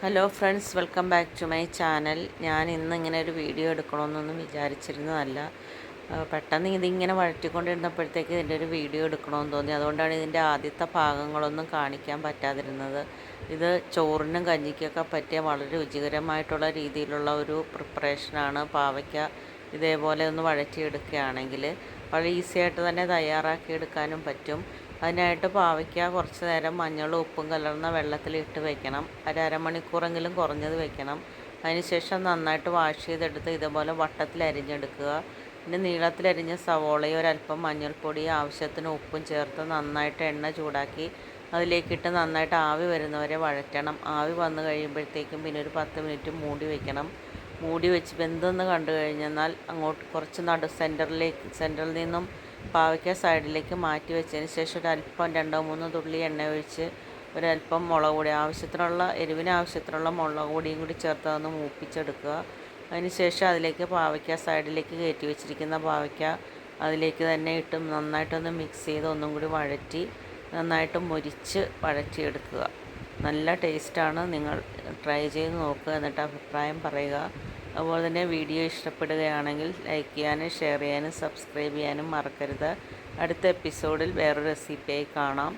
Hello friends, welcome back to my channel. ഞാൻ ഇന്ന് ഇങ്ങനെ ഒരു വീഡിയോ എടുക്കണമെന്നൊന്നും വിചാരിച്ചിരുന്നതല്ല. പെട്ടെന്ന് ഇതിങ്ങനെ വഴറ്റിക്കൊണ്ടിരുന്നപ്പോഴത്തേക്ക് ഇതിൻ്റെ ഒരു വീഡിയോ എടുക്കണമെന്ന് തോന്നി. അതുകൊണ്ടാണ് ഇതിൻ്റെ ആദ്യത്തെ ഭാഗങ്ങളൊന്നും കാണിക്കാൻ പറ്റാതിരുന്നത്. ഇത് ചോറിനും കഞ്ഞിക്കൊക്കെ പറ്റിയ വളരെ രുചികരമായിട്ടുള്ള രീതിയിലുള്ള ഒരു പ്രിപ്പറേഷനാണ്. പാവയ്ക്ക ഇതേപോലെ ഒന്ന് വഴറ്റിയെടുക്കുകയാണെങ്കിൽ വളരെ ഈസി ആയിട്ട് തന്നെ തയ്യാറാക്കി എടുക്കാനും പറ്റും. അതിനായിട്ട് പാവയ്ക്ക കുറച്ച് നേരം മഞ്ഞളും ഉപ്പും കലർന്ന വെള്ളത്തിലിട്ട് വെക്കണം. അരമണിക്കൂറെങ്കിലും കുറഞ്ഞത് വെക്കണം. അതിനുശേഷം നന്നായിട്ട് വാഷ് ചെയ്തെടുത്ത് ഇതുപോലെ വട്ടത്തിൽ അരിഞ്ഞെടുക്കുക. പിന്നെ നീളത്തിലരിഞ്ഞ സവോളയും ഒരല്പം മഞ്ഞൾപ്പൊടിയും ആവശ്യത്തിന് ഉപ്പും ചേർത്ത് നന്നായിട്ട് എണ്ണ ചൂടാക്കി അതിലേക്കിട്ട് നന്നായിട്ട് ആവി വരുന്നവരെ വഴറ്റണം. ആവി വന്നു കഴിയുമ്പോഴത്തേക്കും പിന്നെ ഒരു 10 മിനിറ്റ് മൂടി വയ്ക്കണം. മൂടി വെച്ച് വെന്തെന്ന് കണ്ടു കഴിഞ്ഞെന്നാൽ അങ്ങോട്ട് കുറച്ച് സെൻറ്ററിൽ നിന്നും പാവയ്ക്ക സൈഡിലേക്ക് മാറ്റി വെച്ചതിന് ശേഷം ഒരല്പം 2-3 തുള്ളി എണ്ണ ഒഴിച്ച് ഒരല്പം മുളക് പൊടി എരിവിന് ആവശ്യത്തിനുള്ള മുളക് പൊടിയും കൂടി ചേർത്ത് അതൊന്ന് മൂപ്പിച്ചെടുക്കുക. അതിന് ശേഷം അതിലേക്ക് പാവയ്ക്ക സൈഡിലേക്ക് കയറ്റി വെച്ചിരിക്കുന്ന പാവയ്ക്ക അതിലേക്ക് തന്നെ ഇട്ട് നന്നായിട്ടൊന്ന് മിക്സ് ചെയ്ത് ഒന്നും കൂടി വഴറ്റി നന്നായിട്ട് മുരിച്ച് വഴറ്റിയെടുക്കുക. നല്ല ടേസ്റ്റാണ്. നിങ്ങൾ ട്രൈ ചെയ്ത് നോക്കുക, എന്നിട്ട് അഭിപ്രായം പറയുക. അതുപോലെ തന്നെ വീഡിയോ ഇഷ്ടപ്പെടുകയാണെങ്കിൽ ലൈക്ക് ചെയ്യാനും ഷെയർ ചെയ്യാനും സബ്സ്ക്രൈബ് ചെയ്യാനും മറക്കരുത്. അടുത്ത എപ്പിസോഡിൽ വേറൊരു റെസിപ്പിയായി കാണാം.